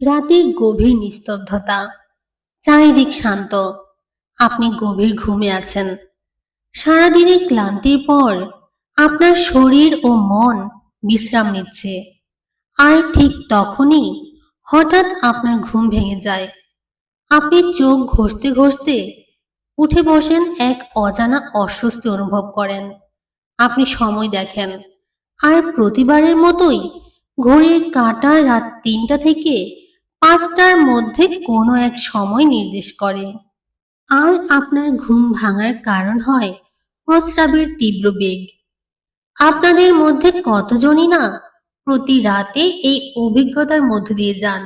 রাতের গভীর নিস্তব্ধতা, চারিদিক শান্ত। আপনি গভীর ঘুমে আছেন। সারাদিনের ক্লান্তির পর আপনার শরীর ও মন বিশ্রাম নিচ্ছে। আর ঠিক তখনই হঠাৎ আপনার ঘুম ভেঙে যায়। আপনি চোখ ঘষতে ঘষতে উঠে বসেন, এক অজানা অস্বস্তি অনুভব করেন। আপনি সময় দেখেন, আর প্রতিবারের মতোই ঘড়ির কাঁটা রাত ৩টা থেকে ৫টার মধ্যে কোনো এক সময় নির্দেশ করে। আর আপনার ঘুম ভাঙার কারণ হয় প্রস্রাবের তীব্র বেগ। আপনাদের মধ্যে কতজনই না প্রতি রাতে এই অভিজ্ঞতার মধ্য দিয়ে যান।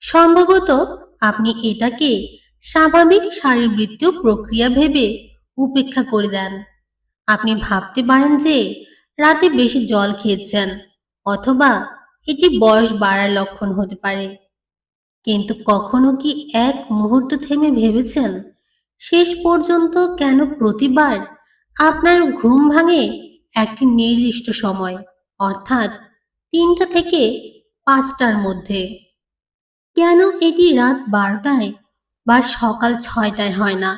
সম্ভবত আপনি এটাকে স্বাভাবিক শারীরবৃত্তীয় প্রক্রিয়া ভেবে উপেক্ষা করে দেন। আপনি ভাবতে পারেন যে রাতে বেশি জল খেয়েছেন, অথবা এটি বয়স বাড়ার লক্ষণ হতে পারে। কিন্তু কখনো কি এক মুহূর্ত থেমে ভেবেছেন শেষ পর্যন্ত কেন প্রতিবার আপনার ঘুম ভাঙে একটি নির্দিষ্ট সময়, অর্থাৎ ৩টা থেকে ৫টার মধ্যে? কেন এটি রাত ১২টায় বা সকাল ৬টায় হয় না?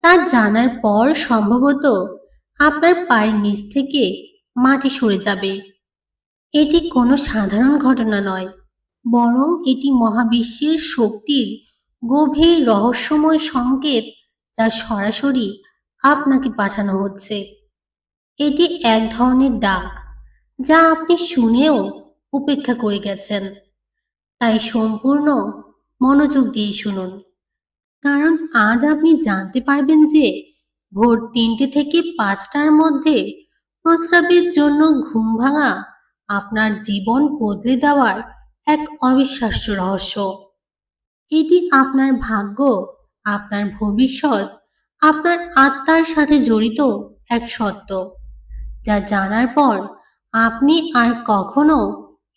তা জানার পর সম্ভবত আপনার পায়ের নিচ থেকে মাটি সরে যাবে। এটি কোনো সাধারণ ঘটনা নয়, বরং এটি মহাবিশ্বের শক্তির গভীর রহস্যময় সংকেত, যা সরাসরি আপনাকে পাঠানো হচ্ছে। এটি এক ধরনের ডাক, যা আপনি শুনেও উপেক্ষা করে গেছেন। তাই সম্পূর্ণ মনোযোগ দিয়ে শুনুন, কারণ আজ আপনি জানতে পারবেন যে ভোর ৩টে থেকে ৫টার মধ্যে প্রস্রাবের জন্য ঘুম ভাঙা আপনার জীবন বদলে দেওয়ার এক অবিশ্বাস্য রহস্য। এটি আপনার ভাগ্য, আপনার ভবিষ্যৎ, আপনার আত্মার সাথে জড়িত এক সত্য, যা জানার পর আপনি আর কখনো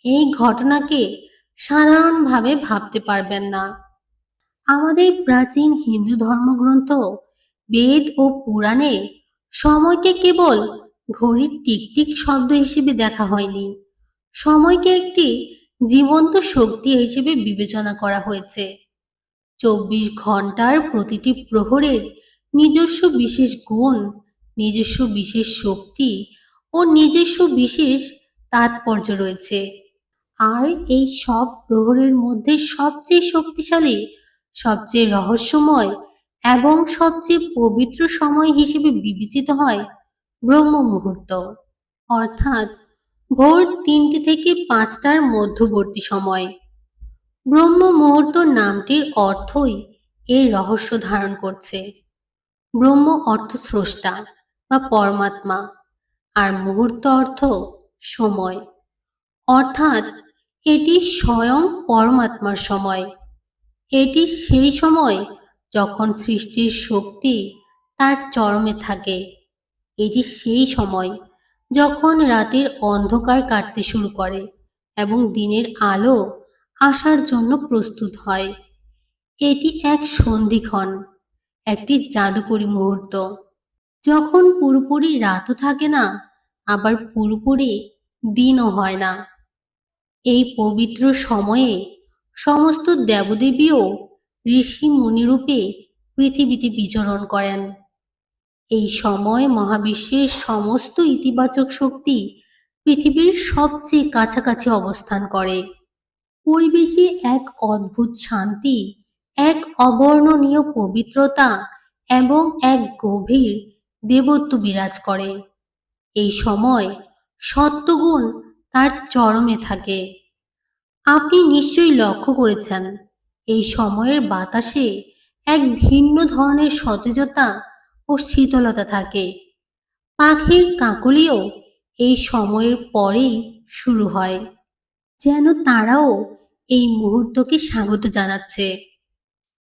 এই ঘটনাকে সাধারণভাবে ভাবতে পারবেন না। আমাদের প্রাচীন হিন্দু ধর্মগ্রন্থ, বেদ ও পুরাণে সময়কে কেবল ঘড়ির টিকটিক শব্দ হিসেবে দেখা হয়নি। সময়কে একটি জীবন্ত শক্তি হিসেবে বিবেচনা করা হয়েছে। ২৪ ঘন্টার প্রতিটি প্রহরের নিজস্ব বিশেষ গুণ, নিজস্ব বিশেষ শক্তি ও নিজস্ব বিশেষ তাৎপর্য রয়েছে। আর এই সব প্রহরের মধ্যে সবচেয়ে শক্তিশালী, সবচেয়ে রহস্যময় এবং সবচেয়ে পবিত্র সময় হিসেবে বিবেচিত হয় ব্রহ্ম মুহূর্ত, অর্থাৎ ভোর ৩টে থেকে ৫টার মধ্যবর্তী সময়। ব্রহ্ম মুহূর্ত নামটির অর্থই এর রহস্য ধারণ করছে। ব্রহ্ম অর্থ স্রষ্টা বা পরমাত্মা, আর মুহূর্ত অর্থ সময়, অর্থাৎ এটি স্বয়ং পরমাত্মার সময়। এটি সেই সময় যখন সৃষ্টির শক্তি তার চরমে থাকে। এটি সেই সময় যখন রাতের অন্ধকার কাটতে শুরু করে এবং দিনের আলো আসার জন্য প্রস্তুত হয়। এটি এক সন্ধিক্ষণ, একটি জাদুকরী মুহূর্ত, যখন পুরোপুরি রাতও থাকে না, আবার পুরোপুরি দিনও হয় না। এই পবিত্র সময়ে সমস্ত দেবদেবীও ঋষি মুনিরূপে পৃথিবীতে বিচরণ করেন। এই সময় মহাবিশ্বের সমস্ত ইতিবাচক শক্তি পৃথিবীর সবচেয়ে কাছাকাছি অবস্থান করে। পরিবেশে এক অদ্ভুত শান্তি, এক অবর্ণনীয় পবিত্রতা এবং এক গভীর দেবত্ব বিরাজ করে। এই সময় সত্ত্বগুণ তার চরমে থাকে। আপনি নিশ্চয়ই লক্ষ্য করেছেন, এই সময়ের বাতাসে এক ভিন্ন ধরনের সতেজতা ও শীতলতা থাকে। পাখির কাকলিও এই সময়ের পরেই শুরু হয়, যেন তারাও এই মুহূর্তকে স্বাগত জানাচ্ছে।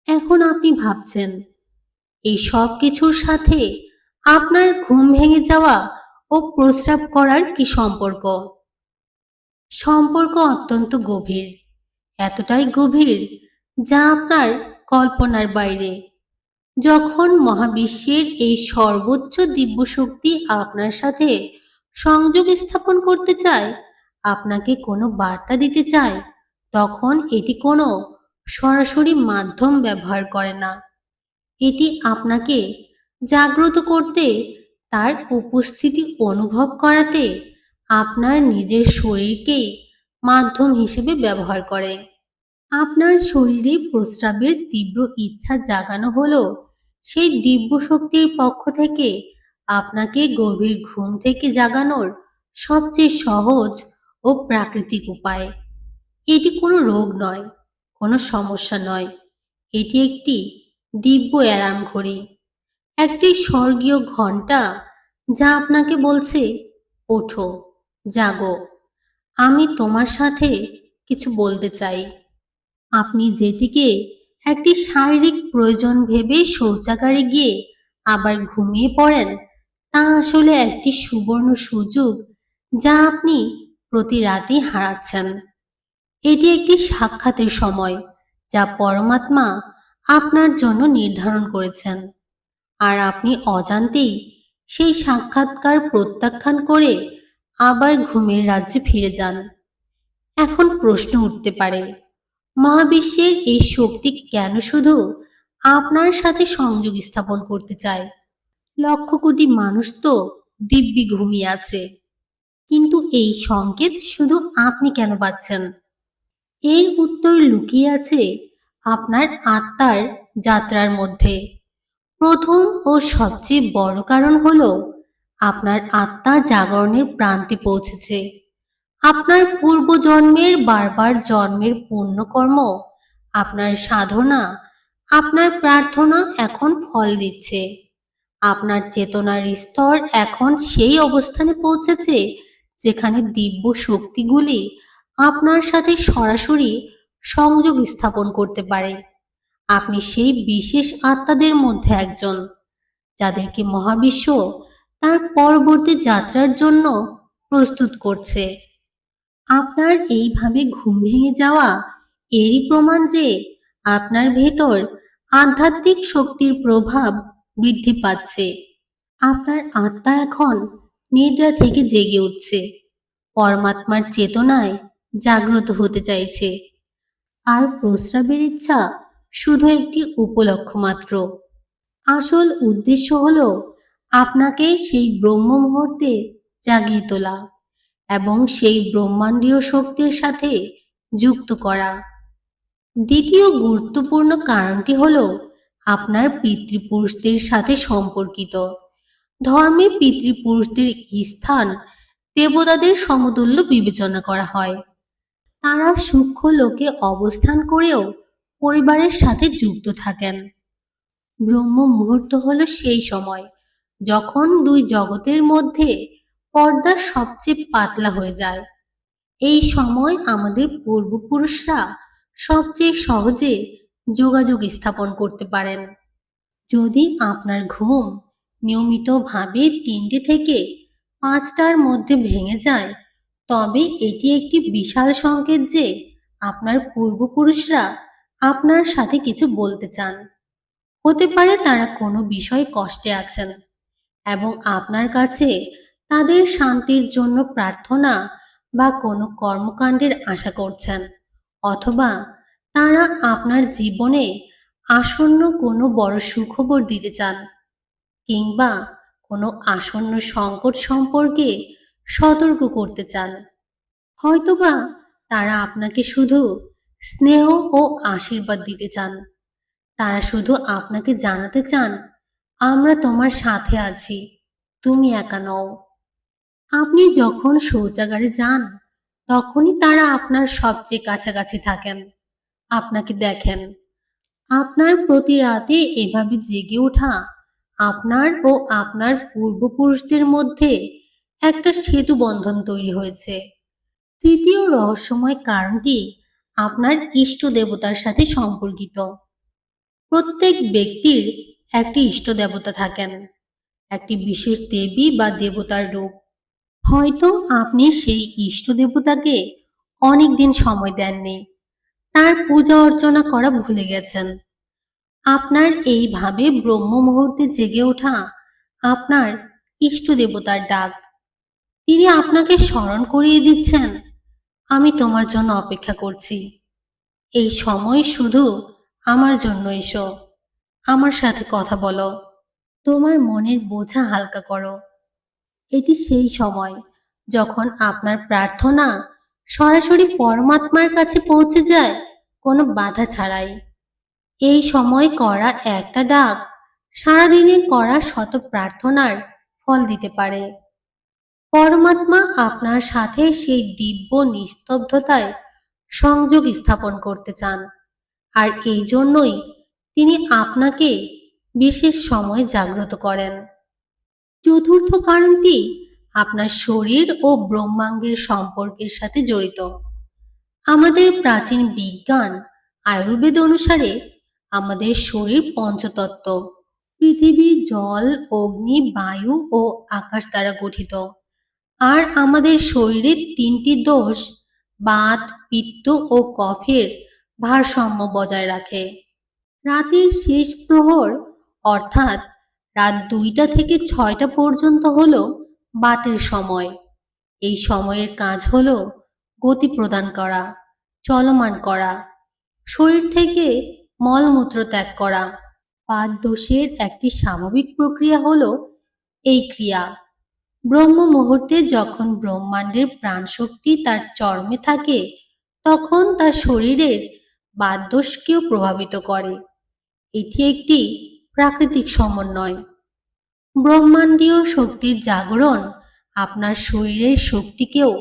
এখন আপনি ভাবছেন, এই সব কিছুর সাথে আপনার ঘুম ভেঙে যাওয়া ও প্রস্রাব করার কি সম্পর্ক? সম্পর্ক অত্যন্ত গভীর, এতটাই গভীর যা আপনার কল্পনার বাইরে। যখন মহাবিশ্বের এই সর্বোচ্চ দিব্য শক্তি আপনার সাথে সংযোগ স্থাপন করতে চায়, আপনাকে কোনো বার্তা দিতে চায়, তখন এটি কোনো সরাসরি মাধ্যম ব্যবহার করে না। এটি আপনাকে জাগ্রত করতে, তার উপস্থিতি অনুভব করাতে আপনার নিজের শরীরকেই মাধ্যম হিসেবে ব্যবহার করে। আপনার শরীরে প্রস্রাবের তীব্র ইচ্ছা জাগানো হলো সেই দিব্য শক্তির পক্ষ থেকে আপনাকে গভীর ঘুম থেকে জাগানোর সবচেয়ে সহজ ও প্রাকৃতিক উপায়। এটি কোনো রোগ নয়, কোনো সমস্যা নয়। এটি একটি দিব্য অ্যালার্ম ঘড়ি, একটি স্বর্গীয় ঘণ্টা যা আপনাকে বলছে, ওঠো, জাগো, আমি তোমার সাথে কিছু বলতে চাই। আপনি যেটিকে একটি শারীরিক প্রয়োজন ভেবে শৌচাগারে গিয়ে আবার ঘুমিয়ে পড়েন, তা আসলে একটি সুবর্ণ সুযোগ যা আপনি প্রতি রাতেই হারাচ্ছেন। এটি একটি সাক্ষাতের সময় যা পরমাত্মা আপনার জন্য নির্ধারণ করেছেন, আর আপনি অজান্তেই সেই সাক্ষাৎকার প্রত্যাখ্যান করে আবার ঘুমের রাজ্যে ফিরে যান। এখন প্রশ্ন উঠতে পারে, মহাবিশ্বের এই শক্তি কেন শুধু আপনার সাথে সংযোগ স্থাপন করতে চায়? লক্ষ কোটি মানুষ তো দিব্যি ঘুমিয়ে আছে, কিন্তু এই সংকেত শুধু আপনি কেন পাচ্ছেন? এর উত্তর লুকিয়ে আছে আপনার আত্মার যাত্রার মধ্যে। প্রথম ও সবচেয়ে বড় কারণ হলো আপনার আত্মা জাগরণের প্রান্তে পৌঁছেছে। আপনার পূর্বজন্মের বারবার জন্মের পুণ্যকর্ম, আপনার সাধনা, আপনার প্রার্থনা এখন ফল দিচ্ছে। আপনার চেতনার স্তর এখন সেই অবস্থানে পৌঁছেছে যেখানে দিব্য শক্তিগুলি আপনার সাথে সরাসরি সংযোগ স্থাপন করতে পারে। আপনি সেই বিশেষ আত্মাদের মধ্যে একজন, যাদেরকে মহাবিশ্ব তার পরবর্তী যাত্রার জন্য প্রস্তুত করছে। আপনার এইভাবে ঘুম ভেঙে যাওয়া এরই প্রমাণ যে আপনার ভেতর আধ্যাত্মিক শক্তির প্রভাব বৃদ্ধি পাচ্ছে। আপনার আত্মা এখন নিদ্রা থেকে জেগে উঠছে, পরমাত্মার চেতনায় জাগ্রত হতে চাইছে। আর প্রস্রাবের ইচ্ছা শুধু একটি উপলক্ষ মাত্র। আসল উদ্দেশ্য হলো আপনাকে সেই ব্রহ্ম মুহূর্তে জাগিয়ে তোলা এবং সেই ব্রহ্মাণ্ডীয় শক্তির সাথে যুক্ত করা। দ্বিতীয় গুরুত্বপূর্ণ কারণটি হলো আপনার পিতৃপুরুষদের সাথে সম্পর্কিত। ধর্মে পিতৃপুরুষদের স্থান দেবতাদের সমতুল্য বিবেচনা করা হয়। তারা সূক্ষ্ম লোকে অবস্থান করেও পরিবারের সাথে যুক্ত থাকেন। ব্রহ্ম মুহূর্ত হলো সেই সময় যখন দুই জগতের মধ্যে পর্দা সবচেয়ে পাতলা হয়ে যায়। এই সময় আমাদের পূর্বপুরুষরা সবচেয়ে সহজে যোগাযোগ স্থাপন করতে পারেন। যদি আপনার ঘুম নিয়মিতভাবে 3টে থেকে 5টার মধ্যে ভেঙে যায়, তবে এটি একটি বিশাল সংকেত যে আপনার পূর্বপুরুষরা আপনার সাথে কিছু বলতে চান। হতে পারে তারা কোনো বিষয়ে কষ্টে আছেন এবং আপনার কাছে তাদের শান্তির জন্য প্রার্থনা বা কোনো কর্মকাণ্ডের আশা করছেন, অথবা তারা আপনার জীবনে আসন্ন কোনো বড় সুখবর দিতে চান, কিংবা কোনো আসন্ন সংকট সম্পর্কে সতর্ক করতে চান। হয়তোবা তারা আপনাকে শুধু স্নেহ ও আশীর্বাদ দিতে চান। তারা শুধু আপনাকে জানাতে চান, আমরা তোমার সাথে আছি, তুমি একা নও। আপনি যখন শৌচাগারে যান, তখনই তারা আপনার সবচেয়ে কাছাকাছি থাকেন, আপনাকে দেখেন। আপনার প্রতি রাতে এভাবে জেগে ওঠা আপনার ও আপনার পূর্বপুরুষদের মধ্যে একটা সেতু বন্ধন তৈরি হয়েছে। তৃতীয় রহস্যময় কারণটি আপনার ইষ্ট দেবতার সাথে সম্পর্কিত। প্রত্যেক ব্যক্তির একটি ইষ্ট দেবতা থাকেন, একটি বিশেষ দেবী বা দেবতার রূপ। হয়তো আপনি সেই ইষ্ট দেবতাকে অনেকদিন সময় দেননি, তার পূজা অর্চনা করা ভুলে গেছেন। আপনার এইভাবে ব্রহ্ম মুহূর্তে জেগে ওঠা আপনার ইষ্ট দেবতার ডাক। তিনি আপনাকে স্মরণ করিয়ে দিচ্ছেন, আমি তোমার জন্য অপেক্ষা করছি, এই সময় শুধু আমার জন্য এসো, আমার সাথে কথা বলো, তোমার মনের বোঝা হালকা করো। এটি সেই সময় যখন আপনার প্রার্থনা সরাসরি পরমাত্মার কাছে পৌঁছে যায়, কোনো বাধা ছাড়াই। এই সময় করা একটা ডাক সারাদিনে করা শত প্রার্থনার ফল দিতে পারে। পরমাত্মা আপনার সাথে সেই দিব্য নিস্তব্ধতায় সংযোগ স্থাপন করতে চান, আর এই জন্যই তিনি আপনাকে বিশেষ সময় জাগ্রত করেন। চতুর্থ কারণটি আপনার শরীর ও ব্রহ্মাণ্ডের সম্পর্কের সাথে জড়িত। আমাদের প্রাচীন বিজ্ঞান আয়ুর্বেদ অনুসারে আমাদের শরীর পঞ্চতত্ত্ব পৃথিবী, জল, অগ্নি, বায়ু ও আকাশ দ্বারা গঠিত। আর আমাদের শরীরে তিনটি দোষ বাত, পিত্ত ও কফের ভারসাম্য বজায় রাখে। রাতের শেষ প্রহর অর্থাৎ রাত 2টা থেকে 6টা পর্যন্ত হলো বাতের সময়। এই সময়ের কাজ হলো গতি প্রদান করা, চলমান করা, শরীর থেকে মলমূত্র ত্যাগ করা। বাত দোষের একটি স্বাভাবিক প্রক্রিয়া হলো এই ক্রিয়া। ব্রহ্ম মুহূর্তে যখন ব্রহ্মাণ্ডের প্রাণশক্তি তার চরমে থাকে, তখন তার শরীরের বাতদোষকেও প্রভাবিত করে। এটি একটি প্রাকৃতিক সমন্বয়। ব্রহ্মাণ্ডীয় শক্তির জাগরণ আপনার শরীরের শক্তিকেও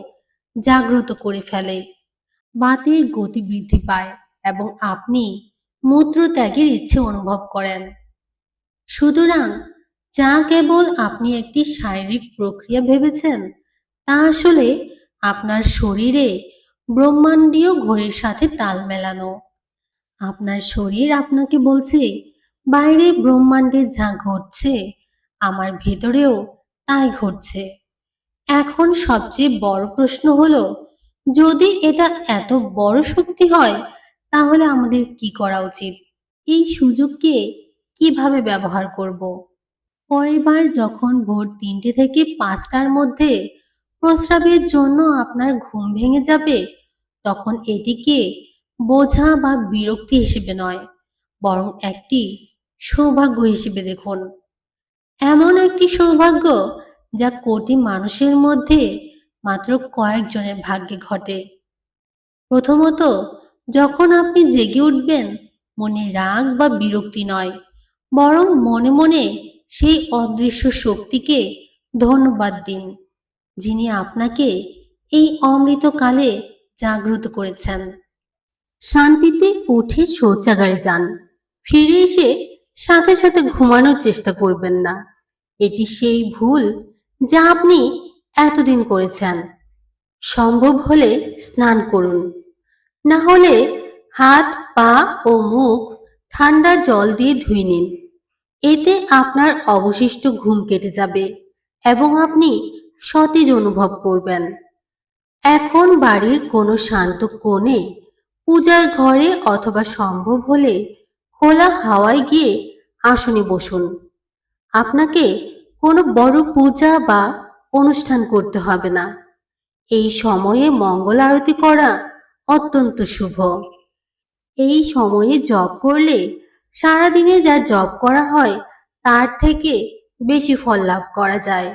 জাগ্রত করে ফেলে। বাতের গতি বৃদ্ধি পায় এবং আপনি মূত্রত্যাগের ইচ্ছে অনুভব করেন। সুতরাং যা কেবল আপনি একটি শারীরিক প্রক্রিয়া ভেবেছেন, তা আসলে আপনার শরীরে ব্রহ্মাণ্ডীয় ঘড়ির সাথে তাল মেলানো। আপনার শরীর আপনাকে বলছে, বাইরে ব্রহ্মাণ্ডে যা ঘটছে আমার ভেতরেও তাই ঘটছে। এখন সবচেয়ে বড় প্রশ্ন হলো, যদি এটা এত বড় শক্তি হয়, তাহলে আমাদের কি করা উচিত? এই সুযোগকে কিভাবে ব্যবহার করব? পরের বার যখন ভোর 3টে থেকে 5টার মধ্যে প্রস্রাবের জন্য আপনার ঘুম ভেঙে যাবে, তখন এটিকে বোঝা বা বিরক্তি হিসেবে নয়, বরং একটি সৌভাগ্য হিসেবে দেখুন। এমন একটি সৌভাগ্য যা কোটি মানুষের মধ্যে মাত্র কয়েকজনের ভাগ্যে ঘটে। প্রথমত, যখন আপনি জেগে উঠবেন, মনে রাগ বা বিরক্তি নয়, বরং মনে মনে সেই অদৃশ্য শক্তিকে ধন্যবাদ দিন, যিনি আপনাকে এই অমৃতকালে জাগ্রত করেছেন। শান্তিতে উঠে শৌচাগারে যান। ফিরে এসে সাথে সাথে ঘুমানোর চেষ্টা করবেন না। এটি সেই ভুল যা আপনি এতদিন করেছেন। সম্ভব হলে স্নান করুন, না হলে হাত, পা ও মুখ ঠান্ডা জল দিয়ে ধুয়ে নিন। এতে আপনার অবশিষ্ট ঘুম কেটে যাবে এবং আপনি সতেজ অনুভব করবেন। এখন বাড়ির কোনো শান্ত কোণে, পূজার ঘরে অথবা সম্ভব হলে খোলা হাওয়ায় গিয়ে আসনে বসুন। আপনাকে কোনো বড় পূজা বা অনুষ্ঠান করতে হবে না। এই সময়ে মঙ্গল আরতি করা অত্যন্ত শুভ। এই সময়ে জপ করলে সারাদিনে যা জপ করা হয় তার থেকে বেশি ফল লাভ করা যায়।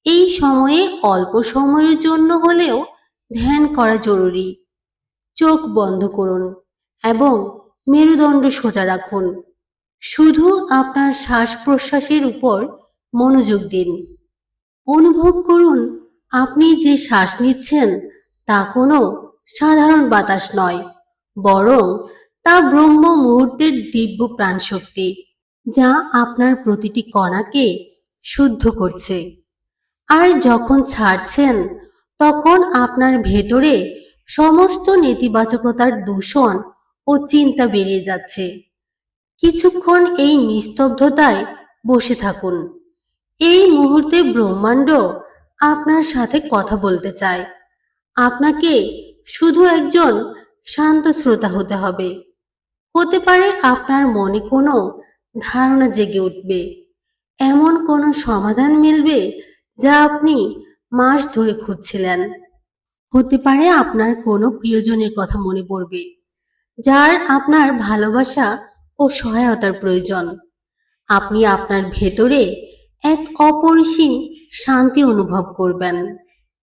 এই সময়ে অল্প সময়ের জন্য হলেও ধ্যান করা জরুরি। চোখ বন্ধ করুন এবং মেরুদণ্ড সোজা রাখুন। শুধু আপনার শ্বাস প্রশ্বাসের উপর মনোযোগ দিন। অনুভব করুন আপনি যে শ্বাস নিচ্ছেন তা কোনো সাধারণ বাতাস নয়, বরং তা ব্রহ্ম মুহূর্তের দিব্য প্রাণশক্তি, যা আপনার প্রতিটি কণাকে শুদ্ধ করছে। আর যখন ছাড়ছেন, তখন আপনার ভেতরে সমস্ত নেতিবাচকতার দূষণ ও চিন্তা বেরিয়ে যাচ্ছে। কিছুক্ষণ এই নিস্তব্ধতায় বসে থাকুন। এই মুহূর্তে ব্রহ্মাণ্ড আপনার সাথে কথা বলতে চায়। আপনাকে শুধু একজন শান্ত শ্রোতা হতে হবে। হতে পারে আপনার মনে কোনো ধারণা জেগে উঠবে, এমন কোনো সমাধান মিলবে যা আপনি মাস ধরে খুঁজছিলেন। হতে পারে আপনার কোনো প্রিয়জনের কথা মনে পড়বে, যার আপনার ভালোবাসা ও সহায়তার প্রয়োজন। আপনি আপনার ভেতরে এক অপরিসীম শান্তি অনুভব করবেন।